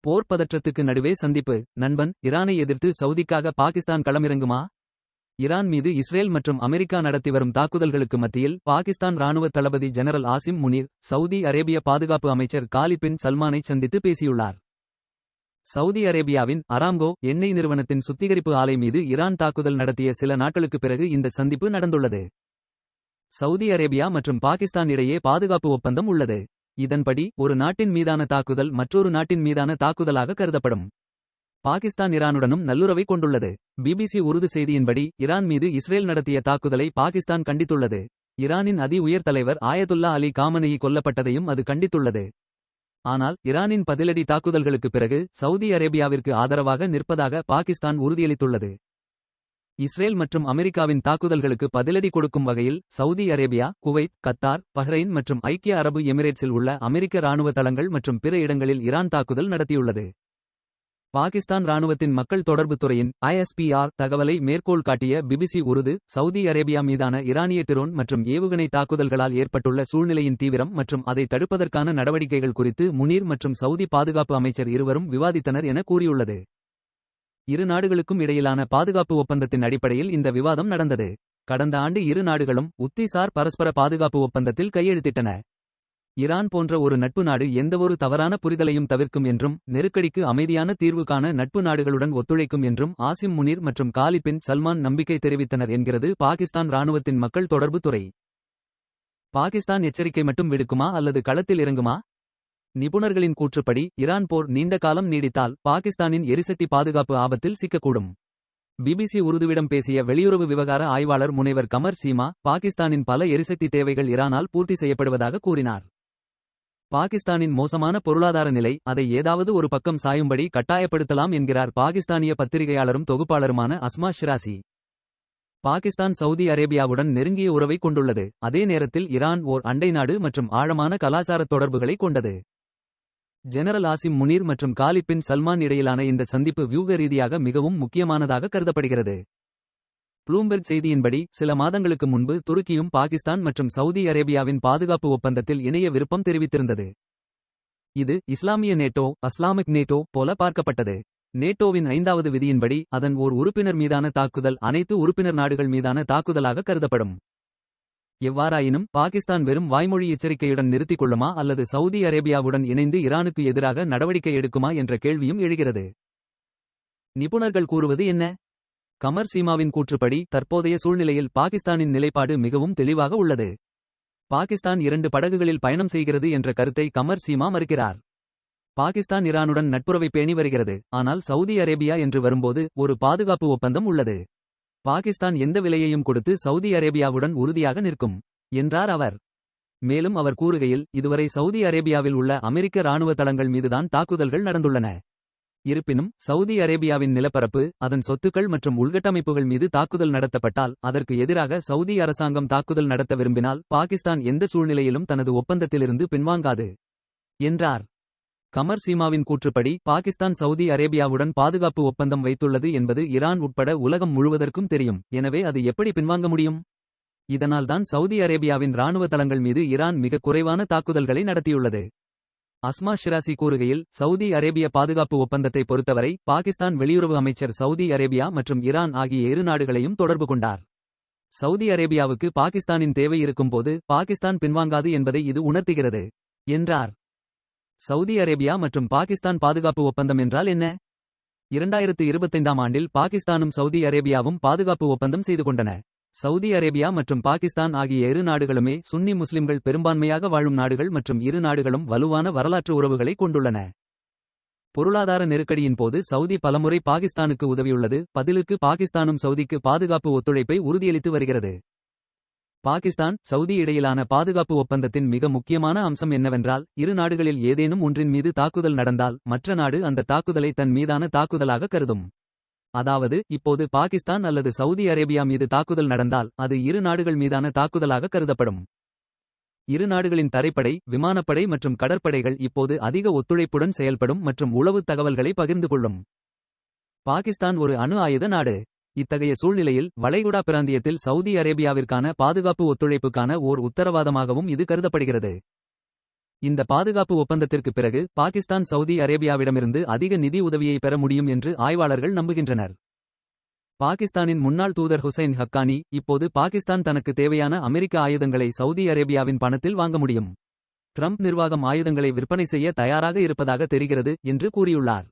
போர் பதற்றத்துக்கு நடுவே சந்திப்பு. நண்பன், ஈரானை எதிர்த்து சவுதிக்காக பாகிஸ்தான் களமிறங்குமா? ஈரான் மீது இஸ்ரேல் மற்றும் அமெரிக்கா நடத்தி வரும் தாக்குதல்களுக்கு மத்தியில் பாகிஸ்தான் ராணுவ தளபதி ஜெனரல் ஆசிம் முனீர் சவுதி அரேபிய பாதுகாப்பு அமைச்சர் காலித் பின் சல்மானை சந்தித்து பேசியுள்ளார். சவுதி அரேபியாவின் அராம்கோ எண்ணெய் நிறுவனத்தின் சுத்திகரிப்பு ஆலை மீது ஈரான் தாக்குதல் நடத்திய சில நாட்களுக்கு பிறகு இந்த சந்திப்பு நடந்துள்ளது. சவுதி அரேபியா மற்றும் பாகிஸ்தான் இடையே பாதுகாப்பு ஒப்பந்தம் உள்ளது. இதன்படி ஒரு நாட்டின் மீதான தாக்குதல் மற்றொரு நாட்டின் மீதான தாக்குதலாக கருதப்படும். பாகிஸ்தான் ஈரானுடனும் நல்லுறவை கொண்டுள்ளது. பிபிசி உருது செய்தியின்படி ஈரான் மீது இஸ்ரேல் நடத்திய தாக்குதலை பாகிஸ்தான் கண்டித்துள்ளது. ஈரானின் அதி உயர் தலைவர் ஆயதுல்லா அலி காமனேயி கொல்லப்பட்டதையும் அது கண்டித்துள்ளது. ஆனால் ஈரானின் பதிலடி தாக்குதல்களுக்கு பிறகு சவுதி அரேபியாவிற்கு ஆதரவாக நிற்பதாக பாகிஸ்தான் உறுதியளித்துள்ளது. இஸ்ரேல் மற்றும் அமெரிக்காவின் தாக்குதல்களுக்கு பதிலடி கொடுக்கும் வகையில் Saudi Arabia, Kuwait, Qatar, Bahrain மற்றும் ஐக்கிய அரபு எமிரேட்ஸில் உள்ள அமெரிக்க இராணுவ தளங்கள் மற்றும் பிற இடங்களில் ஈரான் தாக்குதல் நடத்தியுள்ளது. பாகிஸ்தான் இராணுவத்தின் மக்கள் தொடர்புத் துறையின் ISPR தகவலை மேற்கோள் காட்டிய பிபிசி உருது, சவுதி அரேபியா மீதான ஈரானிய டிரோன் மற்றும் ஏவுகணை தாக்குதல்களால் ஏற்பட்டுள்ள சூழ்நிலையின் தீவிரம் மற்றும் அதை தடுப்பதற்கான நடவடிக்கைகள் குறித்து முனீர் மற்றும் சவுதி பாதுகாப்பு அமைச்சர் இருவரும் விவாதித்தனர் என கூறியுள்ளது. இரு நாடுகளுக்கும் இடையிலான பாதுகாப்பு ஒப்பந்தத்தின் அடிப்படையில் இந்த விவாதம் நடந்தது. கடந்த ஆண்டு இரு நாடுகளும் உத்திசார் பரஸ்பர பாதுகாப்பு ஒப்பந்தத்தில் கையெழுத்திட்டன. ஈரான் போன்ற ஒரு நட்பு நாடு எந்தவொரு தவறான புரிதலையும் தவிர்க்கும் என்றும் நெருக்கடிக்கு அமைதியான தீர்வு காண நட்பு நாடுகளுடன் ஒத்துழைக்கும் என்றும் ஆசிம் முனீர் மற்றும் காலித் பின் சல்மான் நம்பிக்கை தெரிவித்தனர் என்கிறது பாகிஸ்தான் இராணுவத்தின் மக்கள் தொடர்பு துறை. பாகிஸ்தான் எச்சரிக்கை மட்டும் விடுக்குமா அல்லது களத்தில் இறங்குமா? நிபுணர்களின் கூற்றுப்படி ஈரான் போர் நீண்ட காலம் நீடித்தால் பாகிஸ்தானின் எரிசக்தி பாதுகாப்பு ஆபத்தில் சிக்கக்கூடும். பிபிசி உருதுவிடம் பேசிய வெளியுறவு விவகார ஆய்வாளர் முனைவர் கமர் சீமா பாகிஸ்தானின் பல எரிசக்தி தேவைகள் ஈரானால் பூர்த்தி செய்யப்படுவதாக கூறினார். பாகிஸ்தானின் மோசமான பொருளாதார நிலை அதை ஏதாவது ஒரு பக்கம் சாயும்படி கட்டாயப்படுத்தலாம் என்கிறார் பாகிஸ்தானிய பத்திரிகையாளரும் தொகுப்பாளருமான அஸ்மா ஷிராசி. பாகிஸ்தான் சவுதி அரேபியாவுடன் நெருங்கிய உறவை கொண்டுள்ளது. அதே நேரத்தில் ஈரான் ஓர் அண்டை நாடு மற்றும் ஆழமான கலாச்சார தொடர்புகளை கொண்டது. ஜெனரல் ஆசிம் முனீர் மற்றும் காலித் பின் சல்மான் இடையிலான இந்த சந்திப்பு வியூக ரீதியாக மிகவும் முக்கியமானதாக கருதப்படுகிறது. ப்ளூம்பெர்க் செய்தியின்படி சில மாதங்களுக்கு முன்பு துருக்கியும் பாகிஸ்தான் மற்றும் சவுதி அரேபியாவின் பாதுகாப்பு ஒப்பந்தத்தில் இணைய விருப்பம் தெரிவித்திருந்தது. இது இஸ்லாமிய நேட்டோ, அஸ்லாமிக் நேட்டோ போல பார்க்கப்பட்டது. நேட்டோவின் 5வது விதியின்படி அதன் ஓர் உறுப்பினர் மீதான தாக்குதல் அனைத்து உறுப்பினர் நாடுகள் மீதான தாக்குதலாக கருதப்படும். எவ்வாறாயினும் பாகிஸ்தான் வெறும் வாய்மொழி எச்சரிக்கையுடன் நிறுத்திக் கொள்ளுமா அல்லது சவுதி அரேபியாவுடன் இணைந்து ஈரானுக்கு எதிராக நடவடிக்கை எடுக்குமா என்ற கேள்வியும் எழுகிறது. நிபுணர்கள் கூறுவது என்ன? கமர் சீமாவின் கூற்றுப்படி தற்போதைய சூழ்நிலையில் பாகிஸ்தானின் நிலைப்பாடு மிகவும் தெளிவாக உள்ளது. பாகிஸ்தான் 2 படகுகளில் பயணம் செய்கிறது என்ற கருத்தை கமர் சீமா மறுக்கிறார். பாகிஸ்தான் ஈரானுடன் நட்புறவை பேணி வருகிறது. ஆனால் சவுதி அரேபியா என்று வரும்போது ஒரு பாதுகாப்பு ஒப்பந்தம் உள்ளது. பாகிஸ்தான் எந்த விலையையும் கொடுத்து சவுதி அரேபியாவுடன் உறுதியாக நிற்கும் என்றார் அவர். மேலும் அவர் கூறுகையில், இதுவரை சவுதி அரேபியாவில் உள்ள அமெரிக்க இராணுவ தளங்கள் மீதுதான் தாக்குதல்கள் நடந்துள்ளன. இருப்பினும் சவுதி அரேபியாவின் நிலப்பரப்பு, அதன் சொத்துக்கள் மற்றும் உள்கட்டமைப்புகள் மீது தாக்குதல் நடத்தப்பட்டால் அதற்கு எதிராக சவுதி அரசாங்கம் தாக்குதல் நடத்த விரும்பினால் பாகிஸ்தான் எந்த சூழ்நிலையிலும் தனது ஒப்பந்தத்திலிருந்து பின்வாங்காது என்றார். கமர் சீமாவின் கூற்றுப்படி பாகிஸ்தான் சவுதி அரேபியாவுடன் பாதுகாப்பு ஒப்பந்தம் வைத்துள்ளது என்பது ஈரான் உட்பட உலகம் முழுவதற்கும் தெரியும். எனவே அது எப்படி பின்வாங்க முடியும்? இதனால்தான் சவுதி அரேபியாவின் இராணுவ தளங்கள் மீது ஈரான் மிக குறைவான தாக்குதல்களை நடத்தியுள்ளது. அஸ்மா ஷிராசி கூறுகையில், சவுதி அரேபிய பாதுகாப்பு ஒப்பந்தத்தை பொறுத்தவரை பாகிஸ்தான் வெளியுறவு அமைச்சர் சவுதி அரேபியா மற்றும் ஈரான் ஆகிய இரு நாடுகளையும் தொடர்பு கொண்டார். சவுதி அரேபியாவுக்கு பாகிஸ்தானின் தேவை இருக்கும்போது பாகிஸ்தான் பின்வாங்காது என்பதை இது உணர்த்துகிறது என்றார். சவுதி அரேபியா மற்றும் பாகிஸ்தான் பாதுகாப்பு ஒப்பந்தம் என்றால் என்ன? 2025ஆம் ஆண்டில் பாகிஸ்தானும் சவுதி அரேபியாவும் பாதுகாப்பு ஒப்பந்தம் செய்து கொண்டன. சவுதி அரேபியா மற்றும் பாகிஸ்தான் ஆகிய இரு நாடுகளுமே சுன்னி முஸ்லிம்கள் பெரும்பான்மையாக வாழும் நாடுகள் மற்றும் இரு நாடுகளும் வலுவான வரலாற்று உறவுகளை கொண்டுள்ளன. பொருளாதார நெருக்கடியின் போது சவுதி பலமுறை பாகிஸ்தானுக்கு உதவியுள்ளது. பதிலுக்கு பாகிஸ்தானும் சவுதிக்கு பாதுகாப்பு ஒத்துழைப்பை உறுதியளித்து வருகிறது. பாகிஸ்தான் சவுதி இடையிலான பாதுகாப்பு ஒப்பந்தத்தின் மிக முக்கியமான அம்சம் என்னவென்றால், இரு நாடுகளில் ஏதேனும் ஒன்றின் மீது தாக்குதல் நடந்தால் மற்ற நாடு அந்த தாக்குதலை தன் மீதான தாக்குதலாக கருதும். அதாவது, இப்போது பாகிஸ்தான் அல்லது சவுதி அரேபியா மீது தாக்குதல் நடந்தால் அது இரு நாடுகள் மீதான தாக்குதலாக கருதப்படும். இரு நாடுகளின் தரைப்படை, விமானப்படை மற்றும் கடற்படைகள் இப்போது அதிக ஒத்துழைப்புடன் செயல்படும் மற்றும் உளவு தகவல்களை பகிர்ந்து கொள்ளும். பாகிஸ்தான் ஒரு அணு ஆயுத நாடு. இத்தகைய சூழ்நிலையில் வளைகுடா பிராந்தியத்தில் சவுதி அரேபியாவிற்கான பாதுகாப்பு ஒத்துழைப்புக்கான ஓர் உத்தரவாதமாகவும் இது கருதப்படுகிறது. இந்த பாதுகாப்பு ஒப்பந்தத்திற்கு பிறகு பாகிஸ்தான் சவுதி அரேபியாவிடமிருந்து அதிக நிதி உதவியை பெற முடியும் என்று ஆய்வாளர்கள் நம்புகின்றனர். பாகிஸ்தானின் முன்னாள் தூதர் ஹுசைன் ஹக்கானி இப்போது பாகிஸ்தான் தனக்கு தேவையான அமெரிக்க ஆயுதங்களை சவுதி அரேபியாவின் பணத்தில் வாங்க முடியும். ட்ரம்ப் நிர்வாகம் ஆயுதங்களை விற்பனை செய்ய தயாராக இருப்பதாக தெரிகிறது என்று கூறியுள்ளார்.